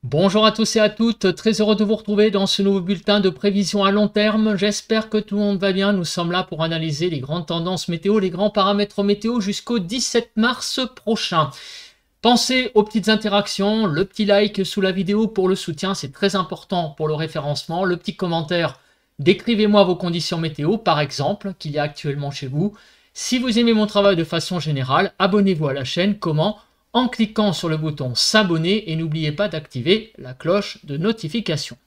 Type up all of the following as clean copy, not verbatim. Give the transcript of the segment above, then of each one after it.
Bonjour à tous et à toutes, très heureux de vous retrouver dans ce nouveau bulletin de prévision à long terme. J'espère que tout le monde va bien. Nous sommes là pour analyser les grandes tendances météo, les grands paramètres météo jusqu'au 17 mars prochain. Pensez aux petites interactions, le petit like sous la vidéo pour le soutien, c'est très important pour le référencement. Le petit commentaire, décrivez-moi vos conditions météo, par exemple, qu'il y a actuellement chez vous. Si vous aimez mon travail de façon générale, abonnez-vous à la chaîne. Comment ? En cliquant sur le bouton s'abonner et n'oubliez pas d'activer la cloche de notification.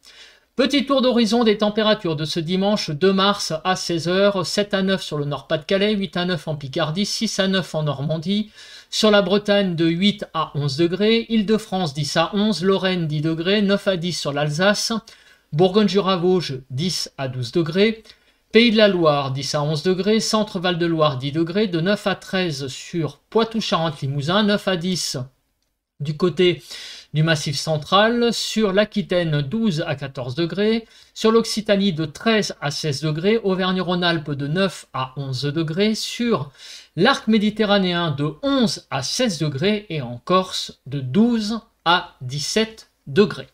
Petit tour d'horizon des températures de ce dimanche 2 mars à 16 h, 7 à 9 sur le Nord-Pas-de-Calais, 8 à 9 en Picardie, 6 à 9 en Normandie, sur la Bretagne de 8 à 11 degrés, Île-de-France 10 à 11, Lorraine 10 degrés, 9 à 10 sur l'Alsace, Bourgogne-Jura-Vosges 10 à 12 degrés, Pays de la Loire 10 à 11 degrés, Centre-Val de Loire 10 degrés, de 9 à 13 sur Poitou-Charentes-Limousin, 9 à 10 du côté du Massif central, sur l'Aquitaine 12 à 14 degrés, sur l'Occitanie de 13 à 16 degrés, Auvergne-Rhône-Alpes de 9 à 11 degrés, sur l'arc méditerranéen de 11 à 16 degrés et en Corse de 12 à 17 degrés.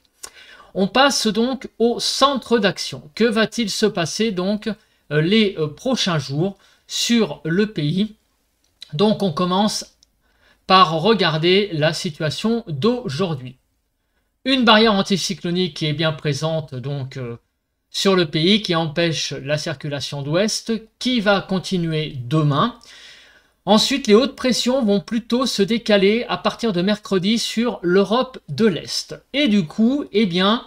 On passe donc au centre d'action. Que va-t-il se passer donc les prochains jours sur le pays? Donc on commence par regarder la situation d'aujourd'hui. Une barrière anticyclonique qui est bien présente donc sur le pays, qui empêche la circulation d'ouest, qui va continuer demain. Ensuite, les hautes pressions vont plutôt se décaler à partir de mercredi sur l'Europe de l'Est. Et du coup, eh bien,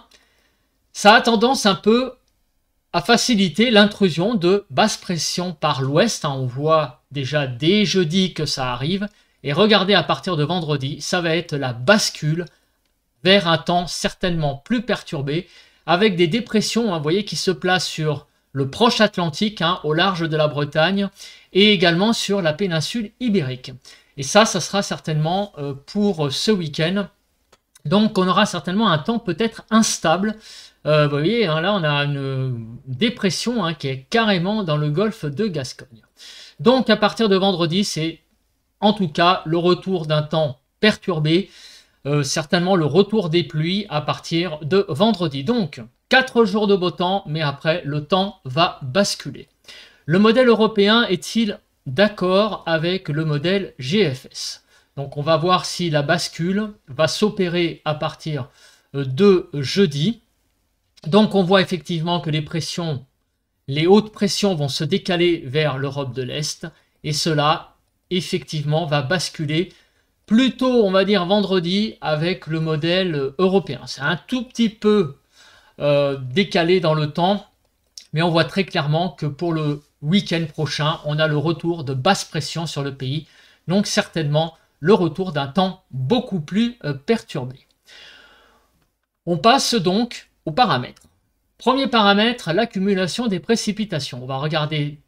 ça a tendance un peu à faciliter l'intrusion de basse pression par l'ouest. On voit déjà dès jeudi que ça arrive. Et regardez, à partir de vendredi, ça va être la bascule vers un temps certainement plus perturbé, avec des dépressions, vous voyez, qui se placent sur le proche Atlantique, au large de la Bretagne, et également sur la péninsule ibérique. Et ça sera certainement pour ce week-end. Donc on aura certainement un temps peut-être instable. Vous voyez, là on a une dépression qui est carrément dans le golfe de Gascogne. Donc à partir de vendredi, c'est en tout cas le retour d'un temps perturbé, certainement le retour des pluies à partir de vendredi. Donc 4 jours de beau temps, mais après le temps va basculer. Le modèle européen est-il d'accord avec le modèle GFS? Donc on va voir si la bascule va s'opérer à partir de jeudi. Donc on voit effectivement que les hautes pressions vont se décaler vers l'Europe de l'Est, et cela effectivement va basculer plutôt, on va dire, vendredi avec le modèle européen. C'est un tout petit peu décalé dans le temps, mais on voit très clairement que pour le week-end prochain, on a le retour de basse pression sur le pays, donc certainement le retour d'un temps beaucoup plus perturbé. On passe donc aux paramètres. Premier paramètre, l'accumulation des précipitations. On va regarder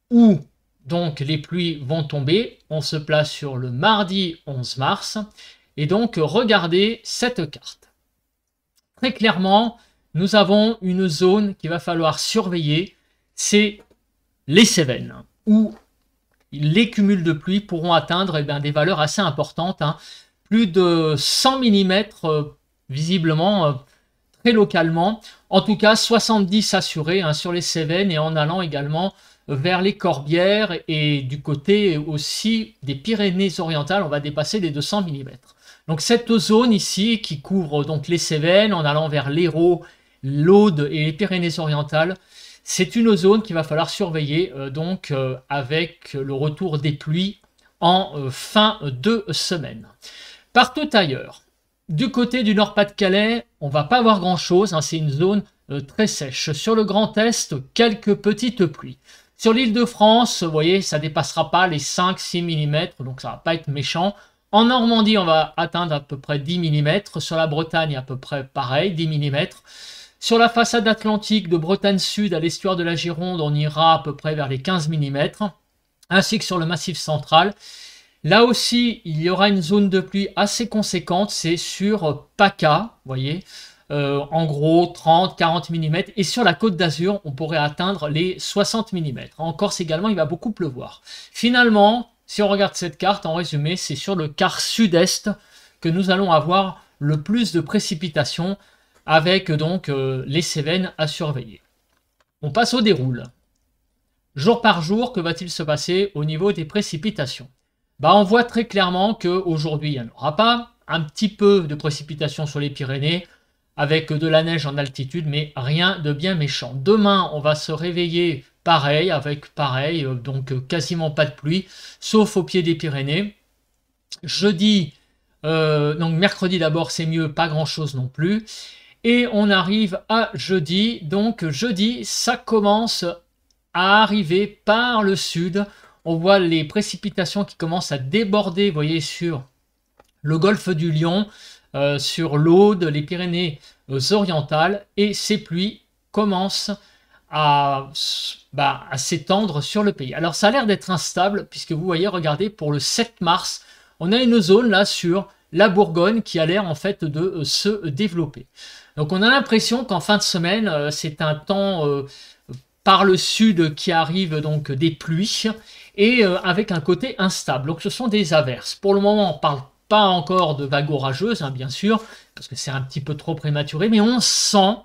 où donc les pluies vont tomber. On se place sur le mardi 11 mars. Et donc regardez cette carte. Très clairement, nous avons une zone qu'il va falloir surveiller. C'est les Cévennes, où les cumuls de pluie pourront atteindre des valeurs assez importantes. Plus de 100 mm visiblement très localement. En tout cas, 70 assurés sur les Cévennes, et en allant également vers les Corbières et du côté aussi des Pyrénées-Orientales, on va dépasser les 200 mm. Donc cette zone ici qui couvre donc les Cévennes en allant vers l'Hérault, l'Aude et les Pyrénées-Orientales, c'est une zone qu'il va falloir surveiller avec le retour des pluies en fin de semaine. Partout ailleurs, du côté du Nord-Pas-de-Calais, on ne va pas avoir grand-chose, c'est une zone très sèche. Sur le Grand Est, quelques petites pluies. Sur l'Île-de-France, vous voyez, ça ne dépassera pas les 5-6 mm, donc ça ne va pas être méchant. En Normandie, on va atteindre à peu près 10 mm. Sur la Bretagne, à peu près pareil, 10 mm. Sur la façade atlantique de Bretagne Sud à l'estuaire de la Gironde, on ira à peu près vers les 15 mm, ainsi que sur le Massif central. Là aussi, il y aura une zone de pluie assez conséquente, c'est sur PACA, vous voyez, en gros 30-40 mm. Et sur la Côte d'Azur, on pourrait atteindre les 60 mm. En Corse également, il va beaucoup pleuvoir. Finalement, si on regarde cette carte, en résumé, c'est sur le quart sud-est que nous allons avoir le plus de précipitations avec donc les Cévennes à surveiller. On passe au déroule. Jour par jour, que va-t-il se passer au niveau des précipitations? On voit très clairement qu'aujourd'hui, il n'y en aura pas. Un petit peu de précipitations sur les Pyrénées, avec de la neige en altitude, mais rien de bien méchant. Demain, on va se réveiller pareil, avec pareil, donc quasiment pas de pluie, sauf au pied des Pyrénées. Jeudi, donc mercredi d'abord, c'est mieux, pas grand-chose non plus. Et on arrive à jeudi, donc jeudi, ça commence à arriver par le sud. On voit les précipitations qui commencent à déborder, vous voyez, sur le golfe du Lion, sur l'Aude, les Pyrénées orientales, et ces pluies commencent à s'étendre sur le pays. Alors ça a l'air d'être instable, puisque vous voyez, regardez, pour le 7 mars, on a une zone là sur la Bourgogne qui a l'air en fait de se développer. Donc on a l'impression qu'en fin de semaine, c'est un temps par le sud qui arrive, donc des pluies, et avec un côté instable. Donc ce sont des averses. Pour le moment, on ne parle pas encore de vagues orageuses, hein, bien sûr, parce que c'est un petit peu trop prématuré, mais on sent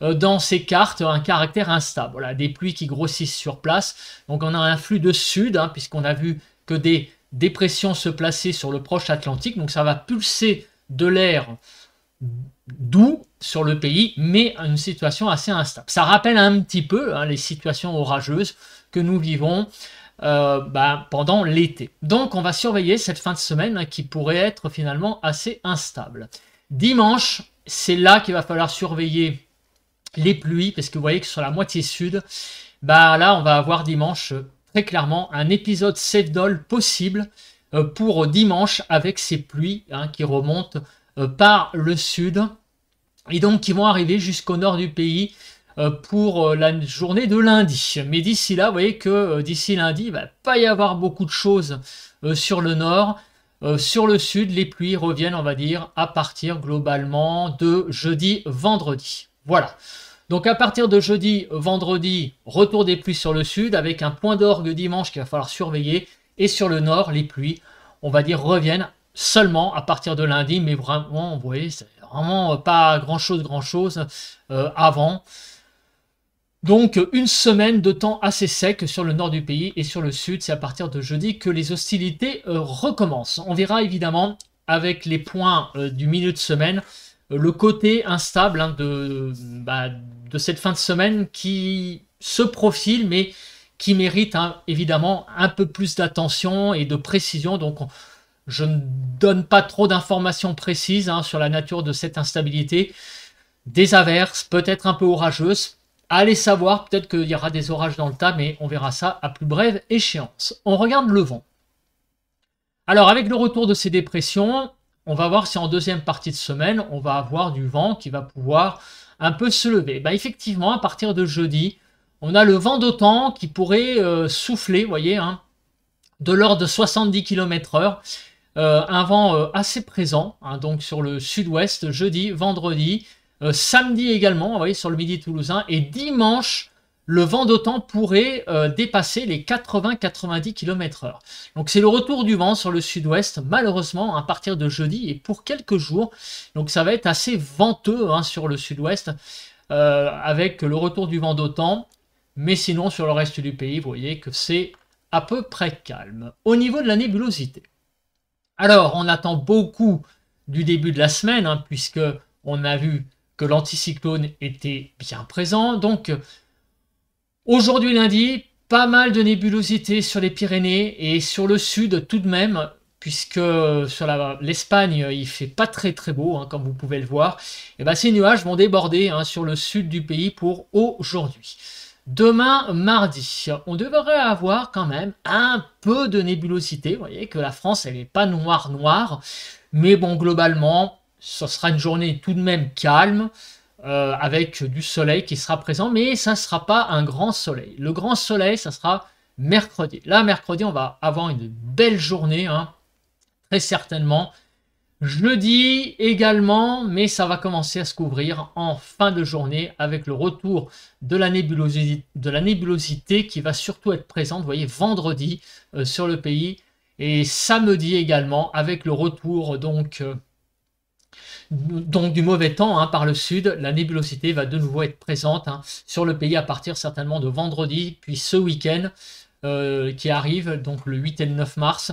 dans ces cartes un caractère instable. Voilà, des pluies qui grossissent sur place. Donc on a un flux de sud, hein, puisqu'on a vu que des dépressions se placer sur le proche Atlantique. Donc ça va pulser de l'air doux sur le pays, mais une situation assez instable. Ça rappelle un petit peu les situations orageuses que nous vivons pendant l'été. Donc on va surveiller cette fin de semaine qui pourrait être finalement assez instable. Dimanche, c'est là qu'il va falloir surveiller les pluies, parce que vous voyez que sur la moitié sud, là on va avoir dimanche très clairement un épisode Sevdol possible pour dimanche, avec ces pluies qui remontent par le sud, et donc qui vont arriver jusqu'au nord du pays pour la journée de lundi. Mais d'ici là, vous voyez que d'ici lundi, il ne va pas y avoir beaucoup de choses sur le nord. Sur le sud, les pluies reviennent, on va dire, à partir globalement de jeudi, vendredi. Voilà. Donc à partir de jeudi, vendredi, retour des pluies sur le sud, avec un point d'orgue dimanche qu'il va falloir surveiller. Et sur le nord, les pluies, on va dire, reviennent seulement à partir de lundi, mais vraiment, vous voyez, c'est vraiment pas grand-chose avant. Donc une semaine de temps assez sec sur le nord du pays, et sur le sud, c'est à partir de jeudi que les hostilités recommencent. On verra évidemment avec les points du milieu de semaine, le côté instable de cette fin de semaine qui se profile, mais qui mérite évidemment un peu plus d'attention et de précision. Donc je ne donne pas trop d'informations précises sur la nature de cette instabilité. Des averses, peut-être un peu orageuses. Allez savoir, peut-être qu'il y aura des orages dans le tas, mais on verra ça à plus brève échéance. On regarde le vent. Alors avec le retour de ces dépressions, on va voir si en deuxième partie de semaine, on va avoir du vent qui va pouvoir un peu se lever. Effectivement, à partir de jeudi, on a le vent d'OTAN qui pourrait souffler, vous voyez, de l'ordre de 70 km/h. Un vent assez présent, donc sur le sud-ouest, jeudi, vendredi, samedi également, vous voyez, sur le midi toulousain, et dimanche, le vent d'OTAN pourrait dépasser les 80-90 km/h. Donc c'est le retour du vent sur le sud-ouest, malheureusement, à partir de jeudi et pour quelques jours. Donc ça va être assez venteux sur le sud-ouest, avec le retour du vent d'OTAN. Mais sinon, sur le reste du pays, vous voyez que c'est à peu près calme. Au niveau de la nébulosité, alors on attend beaucoup du début de la semaine, puisque on a vu que l'anticyclone était bien présent. Donc aujourd'hui lundi, pas mal de nébulosité sur les Pyrénées et sur le sud tout de même, puisque sur l'Espagne, il fait pas très beau, comme vous pouvez le voir. Et ces nuages vont déborder sur le sud du pays pour aujourd'hui. Demain, mardi, on devrait avoir quand même un peu de nébulosité. Vous voyez que la France, elle n'est pas noire, mais bon, globalement, ce sera une journée tout de même calme, avec du soleil qui sera présent, mais ça ne sera pas un grand soleil. Le grand soleil, ça sera mercredi. Là, mercredi, on va avoir une belle journée, très certainement. Jeudi également, mais ça va commencer à se couvrir en fin de journée avec le retour de la nébulosité qui va surtout être présente, vous voyez, vendredi sur le pays, et samedi également avec le retour donc donc du mauvais temps hein, par le sud. La nébulosité va de nouveau être présente hein, sur le pays à partir certainement de vendredi, puis ce week-end qui arrive, donc le 8 et le 9 mars.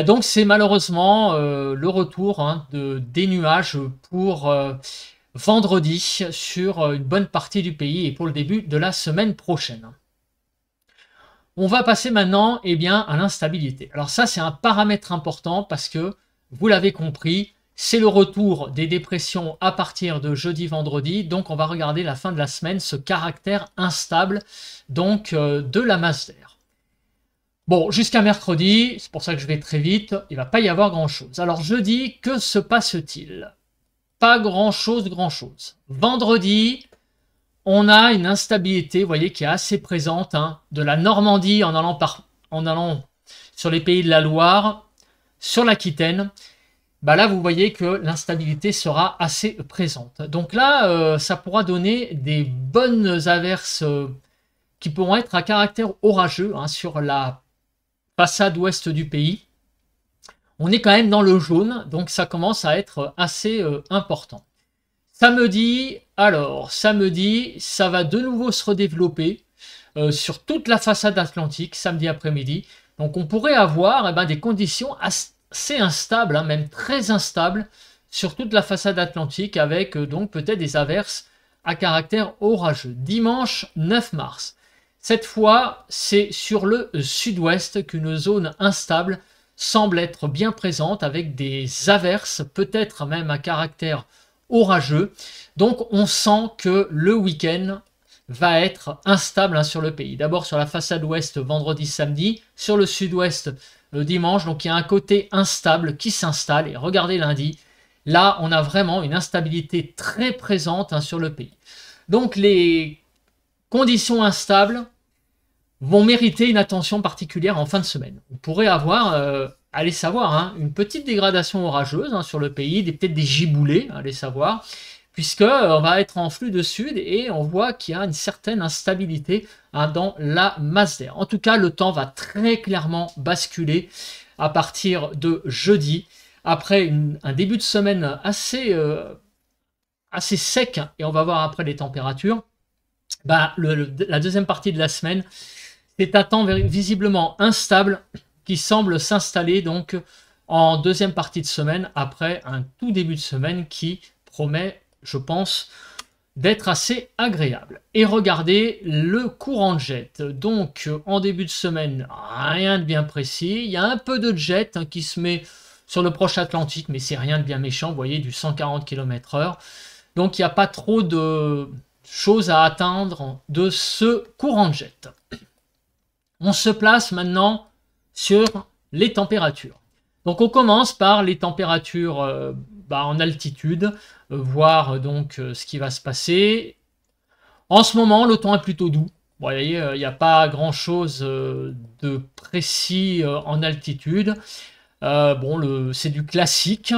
Donc c'est malheureusement le retour hein, des nuages pour vendredi sur une bonne partie du pays et pour le début de la semaine prochaine. On va passer maintenant eh bien, à l'instabilité. Alors ça c'est un paramètre important parce que, vous l'avez compris, c'est le retour des dépressions à partir de jeudi-vendredi. Donc on va regarder la fin de la semaine, ce caractère instable donc, de la masse d'air. Bon, jusqu'à mercredi, c'est pour ça que je vais très vite, il ne va pas y avoir grand-chose. Alors jeudi, que se passe-t-il? Pas grand-chose. Vendredi, on a une instabilité, vous voyez, qui est assez présente, hein, de la Normandie en allant sur les pays de la Loire, sur l'Aquitaine. Bah là, vous voyez que l'instabilité sera assez présente. Donc là, ça pourra donner des bonnes averses qui pourront être à caractère orageux hein, sur la façade ouest du pays. On est quand même dans le jaune, donc ça commence à être assez important. Samedi, ça va de nouveau se redévelopper sur toute la façade atlantique, samedi après-midi. Donc on pourrait avoir des conditions assez instables, hein, même très instables, sur toute la façade atlantique, avec donc peut-être des averses à caractère orageux. Dimanche 9 mars. Cette fois, c'est sur le sud-ouest qu'une zone instable semble être bien présente avec des averses, peut-être même à caractère orageux. Donc on sent que le week-end va être instable hein, sur le pays. D'abord sur la façade ouest vendredi, samedi, sur le sud-ouest dimanche. Donc il y a un côté instable qui s'installe. Et regardez lundi, là on a vraiment une instabilité très présente hein, sur le pays. Donc les conditions instables vont mériter une attention particulière en fin de semaine. On pourrait avoir, allez savoir, hein, une petite dégradation orageuse hein, sur le pays, peut-être des giboulées, allez savoir, puisque on va être en flux de sud et on voit qu'il y a une certaine instabilité hein, dans la masse d'air. En tout cas, le temps va très clairement basculer à partir de jeudi, après un début de semaine assez sec, et on va voir après les températures. La deuxième partie de la semaine, c'est un temps visiblement instable qui semble s'installer donc en deuxième partie de semaine après un tout début de semaine qui promet, je pense, d'être assez agréable. Et regardez le courant de jet. Donc en début de semaine, rien de bien précis. Il y a un peu de jet hein, qui se met sur le proche Atlantique, mais c'est rien de bien méchant. Vous voyez, du 140 km/h. Donc il n'y a pas trop de choses à atteindre de ce courant de jet. On se place maintenant sur les températures. Donc on commence par les températures en altitude, voir donc ce qui va se passer. En ce moment, le temps est plutôt doux. Vous voyez, il n'y a pas grand-chose de précis en altitude. C'est du classique.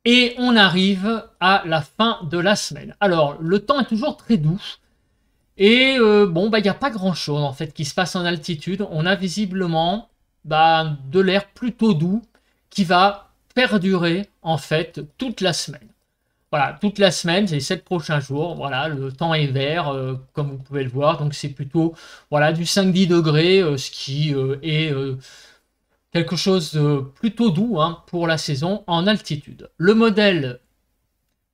Et on arrive à la fin de la semaine. Alors, le temps est toujours très doux. Et il n'y a pas grand-chose en fait qui se passe en altitude. On a visiblement de l'air plutôt doux qui va perdurer en fait toute la semaine. Voilà, toute la semaine, c'est les 7 prochains jours. Voilà, le temps est vert, comme vous pouvez le voir. Donc c'est plutôt voilà, du 5-10 degrés, ce qui est quelque chose de plutôt doux hein, pour la saison en altitude. Le modèle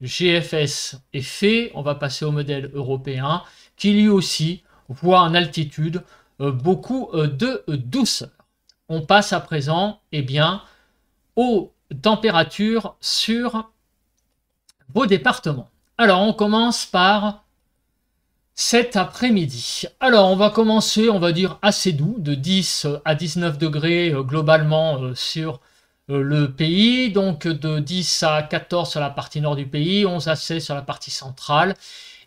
GFS est fait. On va passer au modèle européen, qui lui aussi voit en altitude beaucoup de douceur. On passe à présent aux températures sur vos départements. Alors on commence par cet après-midi. Alors on va commencer, on va dire assez doux, de 10 à 19 degrés globalement sur le pays, donc de 10 à 14 sur la partie nord du pays, 11 à 16 sur la partie centrale,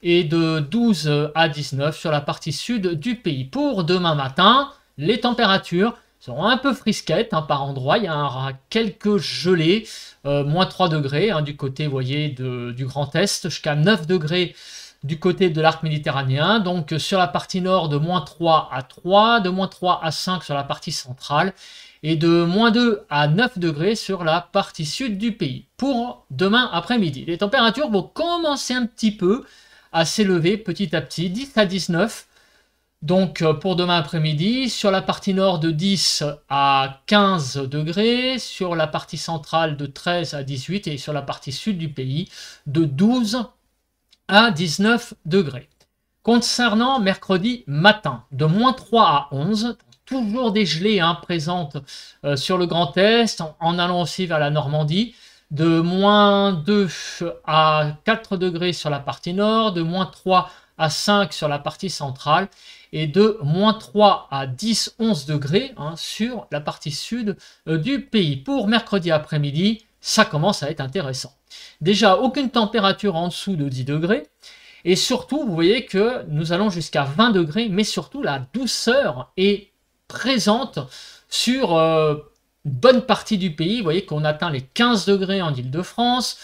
et de 12 à 19 sur la partie sud du pays. Pour demain matin, les températures seront un peu frisquettes hein, par endroit. Il y aura quelques gelées, moins 3 degrés hein, du côté, vous voyez, du Grand Est, jusqu'à 9 degrés du côté de l'arc méditerranéen. Donc sur la partie nord, de moins 3 à 3, de moins 3 à 5 sur la partie centrale, et de -2 à 9 degrés sur la partie sud du pays. Pour demain après-midi, les températures vont commencer un petit peu à s'élever petit à petit, 10 à 19. Donc pour demain après-midi, sur la partie nord de 10 à 15 degrés, sur la partie centrale de 13 à 18 et sur la partie sud du pays de 12 à 19 degrés. Concernant mercredi matin, de -3 à 11, toujours des gelées présentes sur le Grand Est, en allant aussi vers la Normandie, de -2 à 4 degrés sur la partie nord, de -3 à 5 sur la partie centrale, et de -3 à 10-11 degrés sur la partie sud du pays. Pour mercredi après-midi, ça commence à être intéressant. Déjà, aucune température en dessous de 10 degrés. Et surtout, vous voyez que nous allons jusqu'à 20 degrés, mais surtout la douceur est présente sur une bonne partie du pays. Vous voyez qu'on atteint les 15 degrés en Île-de-France,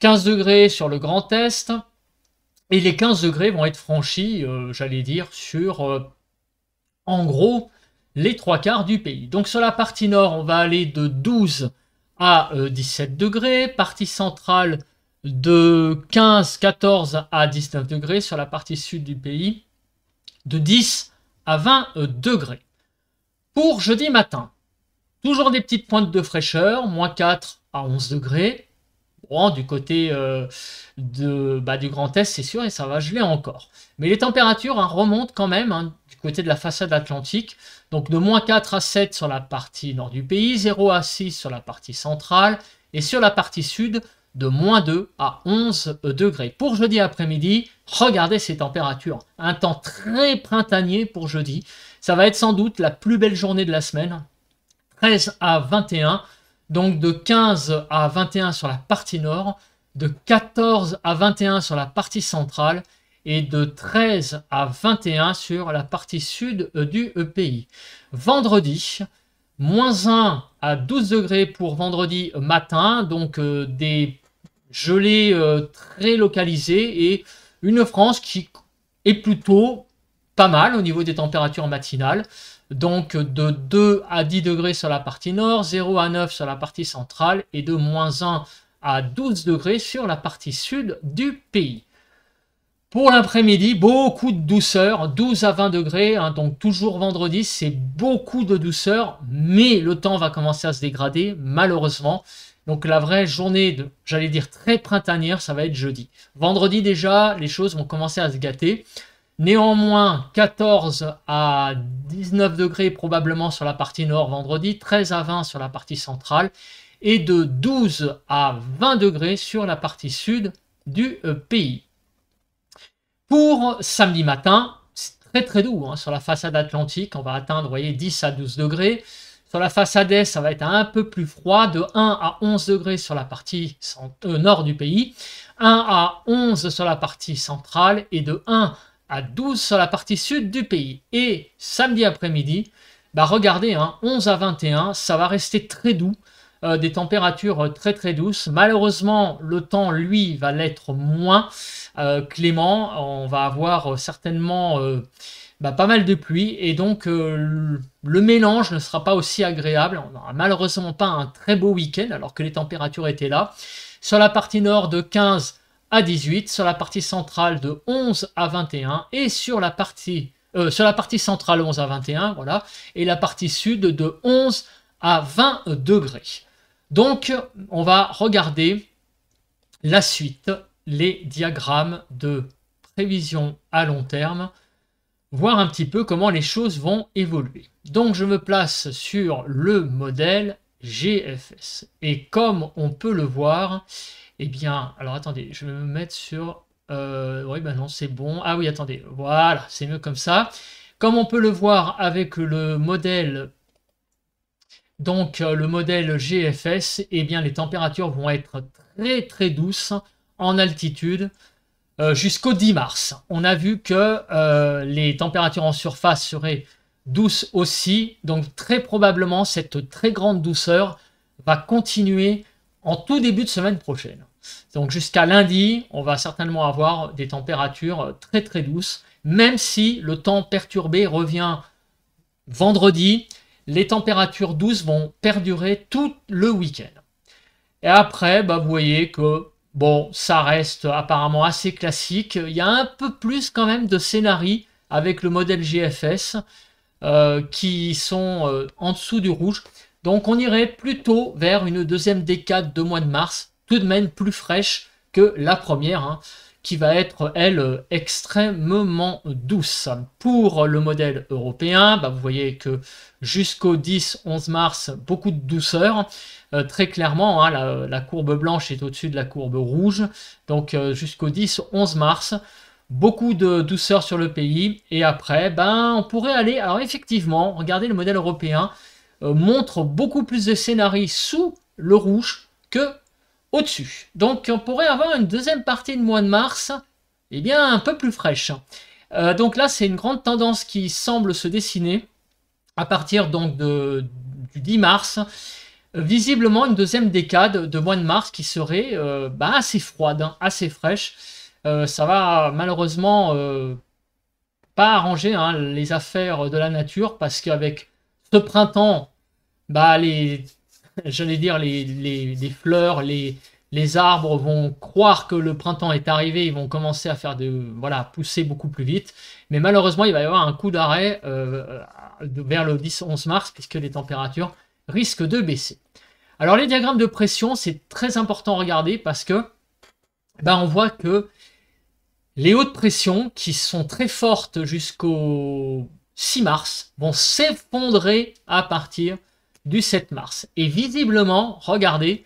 15 degrés sur le Grand Est, et les 15 degrés vont être franchis, j'allais dire, sur, en gros, les 3/4 du pays. Donc sur la partie nord, on va aller de 12 à 17 degrés, partie centrale de 15-14 à 19 degrés, sur la partie sud du pays, de 10 à 20 degrés. Pour jeudi matin, toujours des petites pointes de fraîcheur, -4 à 11 degrés. Bon, du côté du Grand Est, c'est sûr, et ça va geler encore. Mais les températures remontent quand même du côté de la façade atlantique. Donc de -4 à 7 sur la partie nord du pays, 0 à 6 sur la partie centrale, et sur la partie sud, de -2 à 11 degrés. Pour jeudi après-midi, regardez ces températures. Un temps très printanier pour jeudi. Ça va être sans doute la plus belle journée de la semaine. 13 à 21, donc de 15 à 21 sur la partie nord, de 14 à 21 sur la partie centrale, et de 13 à 21 sur la partie sud du pays. Vendredi, -1 à 12 degrés pour vendredi matin, donc des gelées très localisées et une France qui est plutôt pas mal au niveau des températures matinales. Donc de 2 à 10 degrés sur la partie nord, 0 à 9 sur la partie centrale et de -1 à 12 degrés sur la partie sud du pays. Pour l'après-midi, beaucoup de douceur, 12 à 20 degrés, donc toujours vendredi, c'est beaucoup de douceur, mais le temps va commencer à se dégrader, malheureusement. Donc la vraie journée, j'allais dire très printanière, ça va être jeudi. Vendredi déjà, les choses vont commencer à se gâter. Néanmoins, 14 à 19 degrés probablement sur la partie nord vendredi, 13 à 20 sur la partie centrale, et de 12 à 20 degrés sur la partie sud du pays. Pour samedi matin, c'est très très doux sur la façade atlantique, on va atteindre, vous voyez, 10 à 12 degrés. Sur la façade est, ça va être un peu plus froid, de 1 à 11 degrés sur la partie nord du pays, 1 à 11 sur la partie centrale et de 1 à 12 sur la partie sud du pays. Et samedi après-midi, regardez, 11 à 21, ça va rester très doux, des températures très très douces. Malheureusement, le temps, lui, va l'être moins clément. On va avoir certainement pas mal de pluie et donc le mélange ne sera pas aussi agréable. On n'aura malheureusement pas un très beau week-end alors que les températures étaient là. Sur la partie nord de 15 à 18, sur la partie centrale de 11 à 21 et sur la partie centrale 11 à 21, voilà, et la partie sud de 11 à 20 degrés. Donc on va regarder la suite, les diagrammes de prévision à long terme, voir un petit peu comment les choses vont évoluer. Donc je me place sur le modèle GFS. Et comme on peut le voir, eh bien, alors attendez, je vais me mettre sur... oui, non, c'est bon. Ah oui, attendez, voilà, c'est mieux comme ça. Comme on peut le voir avec le modèle... Donc le modèle GFS, eh bien les températures vont être très très douces en altitude jusqu'au 10 mars. On a vu que les températures en surface seraient douces aussi, donc très probablement cette très grande douceur va continuer en tout début de semaine prochaine. Donc jusqu'à lundi, on va certainement avoir des températures très très douces, même si le temps perturbé revient vendredi. les températures douces vont perdurer tout le week-end. Et après, bah, vous voyez que bon, ça reste apparemment assez classique. Il y a un peu plus quand même de scénarii avec le modèle GFS qui sont en dessous du rouge. Donc on irait plutôt vers une deuxième décade de mois de mars, tout de même plus fraîche que la première, hein, qui va être, elle, extrêmement douce. Pour le modèle européen, bah, vous voyez que jusqu'au 10-11 mars, beaucoup de douceur. Très clairement, hein, la courbe blanche est au-dessus de la courbe rouge. Donc jusqu'au 10-11 mars, beaucoup de douceur sur le pays. Et après, ben, on pourrait aller... Alors effectivement, regardez, le modèle européen montre beaucoup plus de scénarios sous le rouge que au-dessus. Donc on pourrait avoir une deuxième partie de mois de mars, eh bien un peu plus fraîche. Donc là, c'est une grande tendance qui semble se dessiner à partir donc du 10 mars. Visiblement une deuxième décade de mois de mars qui serait assez froide, hein, assez fraîche. Ça va malheureusement pas arranger, hein, les affaires de la nature, parce qu'avec ce printemps, bah, j'allais dire les fleurs, les arbres vont croire que le printemps est arrivé, ils vont commencer à faire pousser beaucoup plus vite. Mais malheureusement, il va y avoir un coup d'arrêt vers le 10-11 mars, puisque les températures risquent de baisser. Alors les diagrammes de pression, c'est très important à regarder, parce que on voit que les hautes pressions, qui sont très fortes jusqu'au 6 mars, vont s'effondrer à partir du 7 mars. Et visiblement, regardez,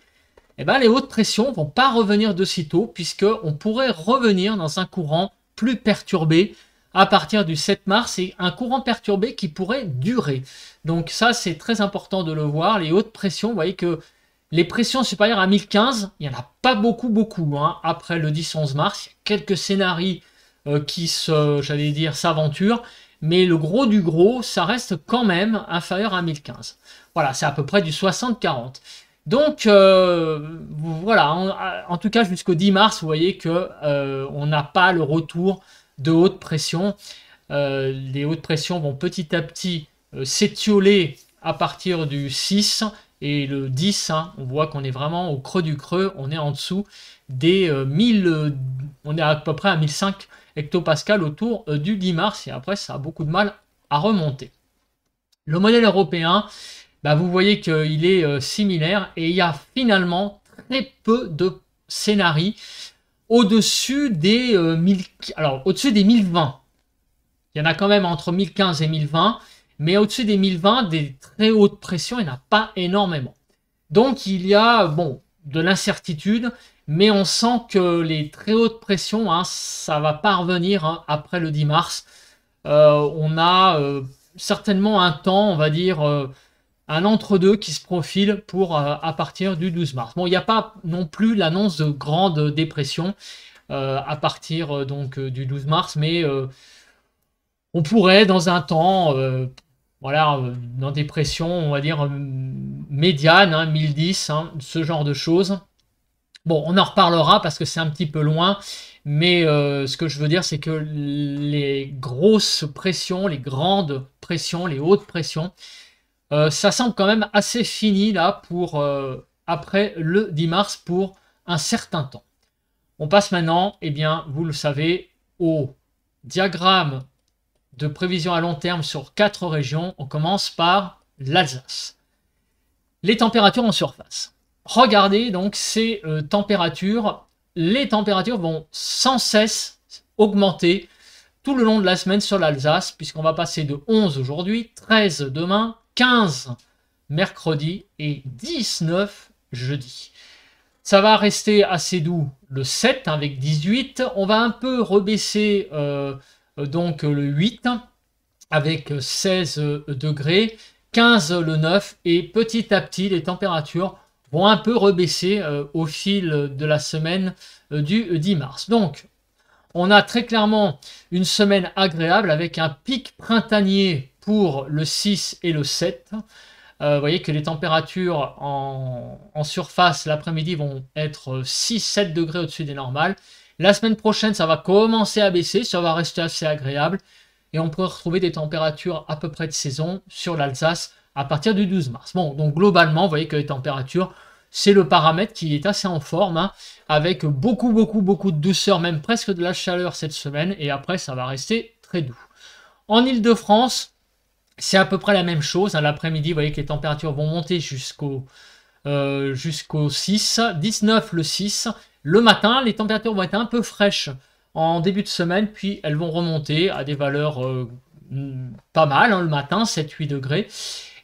les hautes pressions vont pas revenir de sitôt, puisqu'on pourrait revenir dans un courant plus perturbé à partir du 7 mars, et un courant perturbé qui pourrait durer. Donc ça, c'est très important de le voir. Les hautes pressions, vous voyez que les pressions supérieures à 1015, il n'y en a pas beaucoup, hein. Après le 10-11 mars, il y a quelques scénarios qui s'aventurent, mais le gros du gros, ça reste quand même inférieur à 1015. Voilà, c'est à peu près du 60-40. Donc, voilà, en tout cas, jusqu'au 10 mars, vous voyez que on n'a pas le retour de haute pression. Les hautes pressions vont petit à petit s'étioler à partir du 6, et le 10, hein, on voit qu'on est vraiment au creux du creux, on est en dessous des 1000, on est à peu près à 1005 hectopascal autour du 10 mars, et après ça a beaucoup de mal à remonter. Le modèle européen, vous voyez qu'il est similaire, et il y a finalement très peu de scénarios au-dessus des au-dessus des 1020. Il y en a quand même entre 1015 et 1020, mais au-dessus des 1020, des très hautes pressions, il n'y en a pas énormément. Donc il y a de l'incertitude, mais on sent que les très hautes pressions, hein, ça va pas revenir, hein, après le 10 mars. On a certainement un temps, on va dire, un entre-deux qui se profile pour à partir du 12 mars. Bon, il n'y a pas non plus l'annonce de grande dépression à partir du 12 mars, mais on pourrait dans un temps, dans des pressions, on va dire médianes, hein, 1010, hein, ce genre de choses. Bon, on en reparlera parce que c'est un petit peu loin, mais ce que je veux dire, c'est que les grosses pressions, les grandes pressions, les hautes pressions, ça semble quand même assez fini là pour après le 10 mars pour un certain temps. On passe maintenant, vous le savez, au diagramme de prévision à long terme sur 4 régions. On commence par l'Alsace. Les températures en surface. Regardez donc ces températures. Les températures vont sans cesse augmenter tout le long de la semaine sur l'Alsace, puisqu'on va passer de 11 aujourd'hui, 13 demain, 15 mercredi et 19 jeudi. Ça va rester assez doux le 7 avec 18. On va un peu rebaisser donc le 8 avec 16 degrés, 15 le 9, et petit à petit les températures vont un peu rebaisser au fil de la semaine du 10 mars. Donc on a très clairement une semaine agréable avec un pic printanier pour le 6 et le 7. Vous voyez que les températures en surface l'après-midi vont être 6-7 degrés au-dessus des normales. La semaine prochaine, ça va commencer à baisser, ça va rester assez agréable. Et on pourrait retrouver des températures à peu près de saison sur l'Alsace à partir du 12 mars. Bon, donc globalement, vous voyez que les températures, c'est le paramètre qui est assez en forme, hein, avec beaucoup de douceur, même presque de la chaleur cette semaine, et après, ça va rester très doux. En Île-de-France, c'est à peu près la même chose. Hein. L'après-midi, vous voyez que les températures vont monter jusqu'au 6, 19 le 6. Le matin, les températures vont être un peu fraîches en début de semaine, puis elles vont remonter à des valeurs pas mal, hein, le matin, 7-8 degrés.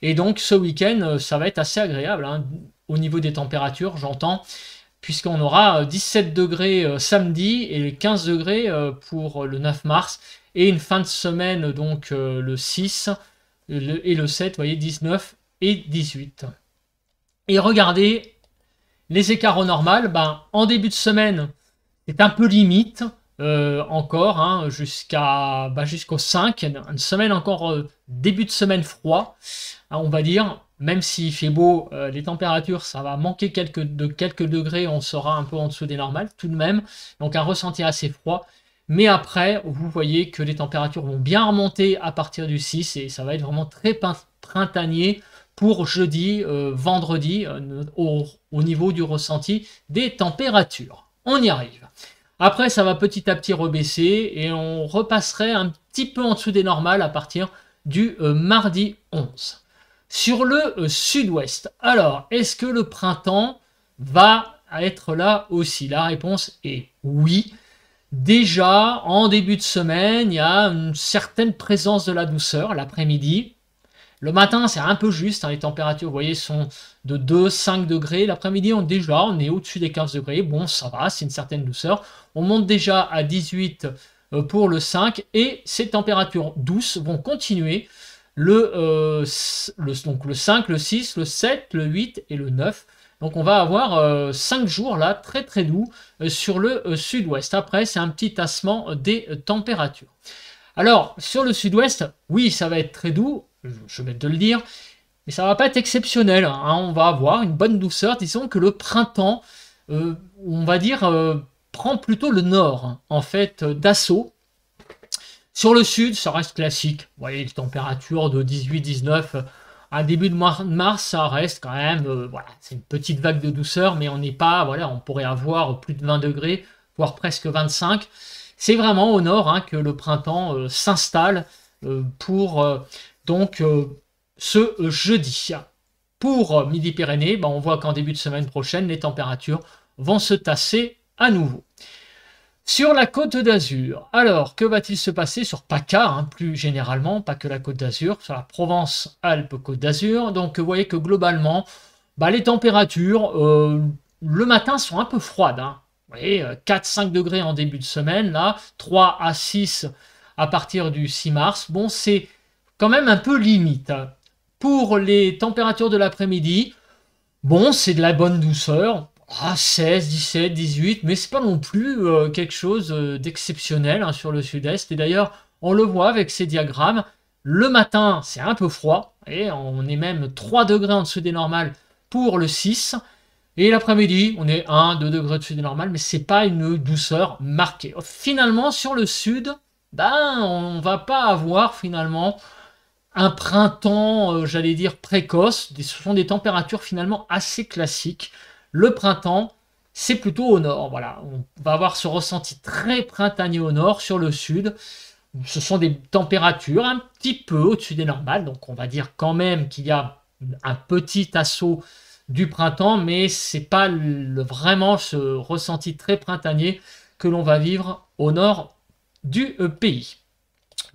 Et donc ce week-end, ça va être assez agréable, hein, au niveau des températures, j'entends, puisqu'on aura 17 degrés samedi et 15 degrés pour le 9 mars, et une fin de semaine, donc le 6 et le 7, vous voyez, 19 et 18. Et regardez, les écarts au normal, ben, en début de semaine, c'est un peu limite, encore, hein, jusqu'au 5, une semaine encore, début de semaine froid, hein, on va dire, même s'il fait beau, les températures, ça va manquer quelques degrés, on sera un peu en dessous des normales, tout de même, donc un ressenti assez froid. Mais après, vous voyez que les températures vont bien remonter à partir du 6 et ça va être vraiment très printanier pour jeudi, vendredi, au niveau du ressenti des températures. On y arrive. Après, ça va petit à petit rebaisser et on repasserait un petit peu en dessous des normales à partir du mardi 11. Sur le sud-ouest, alors, est-ce que le printemps va être là aussi? La réponse est oui. Déjà, en début de semaine, il y a une certaine présence de la douceur l'après-midi. Le matin, c'est un peu juste, hein, les températures, vous voyez, sont de 2-5 degrés. L'après-midi, on est au-dessus des 15 degrés. Bon, ça va, c'est une certaine douceur. On monte déjà à 18 pour le 5 et ces températures douces vont continuer donc le 5, le 6, le 7, le 8 et le 9. Donc on va avoir 5 jours là, très doux sur le sud-ouest. Après, c'est un petit tassement des températures. Alors, sur le sud-ouest, oui, ça va être très doux, je vais te le dire, mais ça va pas être exceptionnel. Hein. On va avoir une bonne douceur. Disons que le printemps, on va dire, prend plutôt le nord, hein, en fait, d'assaut. Sur le sud, ça reste classique. Vous voyez, les températures de 18-19, à début de mars, ça reste quand même, voilà, c'est une petite vague de douceur, mais on n'est pas, voilà, on pourrait avoir plus de 20 degrés, voire presque 25. C'est vraiment au nord, hein, que le printemps s'installe pour ce jeudi. Pour Midi-Pyrénées, ben, on voit qu'en début de semaine prochaine, les températures vont se tasser à nouveau. Sur la Côte d'Azur, alors que va-t-il se passer sur PACA, hein, plus généralement, pas que la Côte d'Azur, sur la Provence-Alpes-Côte d'Azur. Donc vous voyez que globalement, bah, les températures, le matin, sont un peu froides. Hein. Vous voyez, 4-5 degrés en début de semaine, là, 3 à 6 à partir du 6 mars. Bon, c'est quand même un peu limite. Pour les températures de l'après-midi, bon, c'est de la bonne douceur. 16, 17, 18, mais c'est pas non plus quelque chose d'exceptionnel, hein, sur le sud-est. Et d'ailleurs, on le voit avec ces diagrammes. Le matin, c'est un peu froid, et on est même 3 degrés en dessous des normales pour le 6. Et l'après-midi, on est 1-2 degrés au-dessus des normales, mais c'est pas une douceur marquée. Finalement, sur le sud, ben, on va pas avoir finalement un printemps, j'allais dire, précoce. Ce sont des températures finalement assez classiques. Le printemps, c'est plutôt au nord. Voilà, on va avoir ce ressenti très printanier au nord. Sur le sud, ce sont des températures un petit peu au-dessus des normales. Donc on va dire quand même qu'il y a un petit assaut du printemps, mais c'est pas vraiment ce ressenti très printanier que l'on va vivre au nord du pays.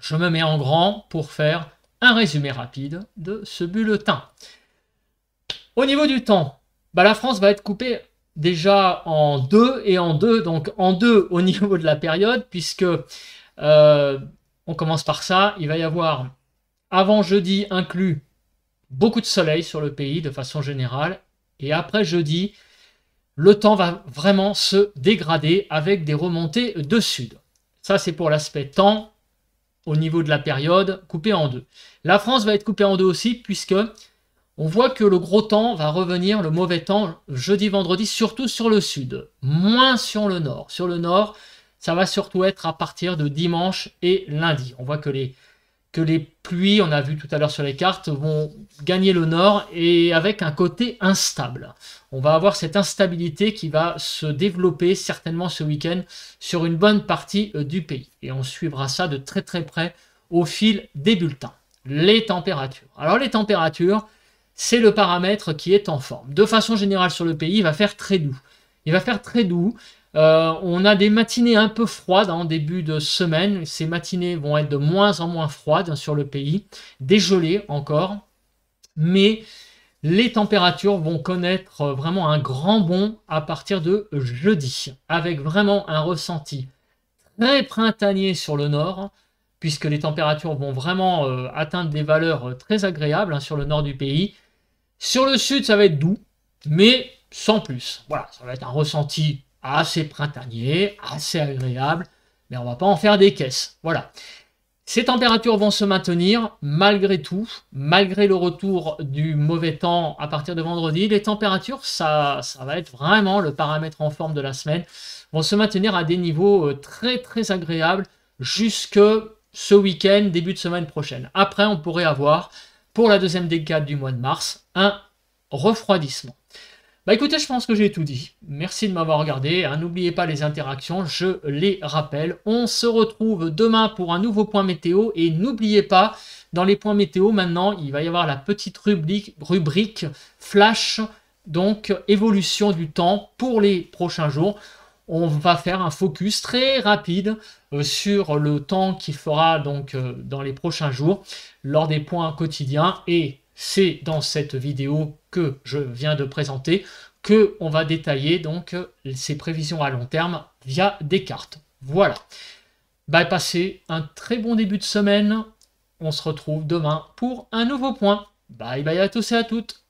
Je me mets en grand pour faire un résumé rapide de ce bulletin. Au niveau du temps, bah, la France va être coupée déjà en deux et en deux. Donc en deux au niveau de la période, puisque on commence par ça. Il va y avoir, avant jeudi inclus, beaucoup de soleil sur le pays de façon générale. Et après jeudi, le temps va vraiment se dégrader avec des remontées de sud. Ça, c'est pour l'aspect temps au niveau de la période, coupé en deux. La France va être coupée en deux aussi, puisque on voit que le gros temps va revenir, le mauvais temps, jeudi, vendredi, surtout sur le sud, moins sur le nord. Sur le nord, ça va surtout être à partir de dimanche et lundi. On voit que que les pluies, on a vu tout à l'heure sur les cartes, vont gagner le nord et avec un côté instable. On va avoir cette instabilité qui va se développer certainement ce week-end sur une bonne partie du pays. Et on suivra ça de très très près au fil des bulletins. Les températures. Alors les températures, c'est le paramètre qui est en forme. De façon générale sur le pays, il va faire très doux. Il va faire très doux. On a des matinées un peu froides en début de semaine. Ces matinées vont être de moins en moins froides sur le pays, dégelées encore. Mais les températures vont connaître vraiment un grand bond à partir de jeudi, avec vraiment un ressenti très printanier sur le nord, puisque les températures vont vraiment atteindre des valeurs très agréables sur le nord du pays. Sur le sud, ça va être doux, mais sans plus. Voilà, ça va être un ressenti assez printanier, assez agréable, mais on va pas en faire des caisses. Voilà. Ces températures vont se maintenir malgré tout, malgré le retour du mauvais temps à partir de vendredi. Les températures, ça va être vraiment le paramètre en forme de la semaine, vont se maintenir à des niveaux très très agréables jusque ce week-end, début de semaine prochaine. Après, on pourrait avoir, pour la deuxième décade du mois de mars, un refroidissement. Bah écoutez, je pense que j'ai tout dit. Merci de m'avoir regardé. N'oubliez pas les interactions, je les rappelle. On se retrouve demain pour un nouveau point météo. Et n'oubliez pas, dans les points météo, maintenant, il va y avoir la petite rubrique flash, donc évolution du temps pour les prochains jours. On va faire un focus très rapide sur le temps qu'il fera donc dans les prochains jours lors des points quotidiens. Et c'est dans cette vidéo que je viens de présenter que on va détailler donc ces prévisions à long terme via des cartes. Voilà. Bah, passez un très bon début de semaine. On se retrouve demain pour un nouveau point. Bye bye à tous et à toutes.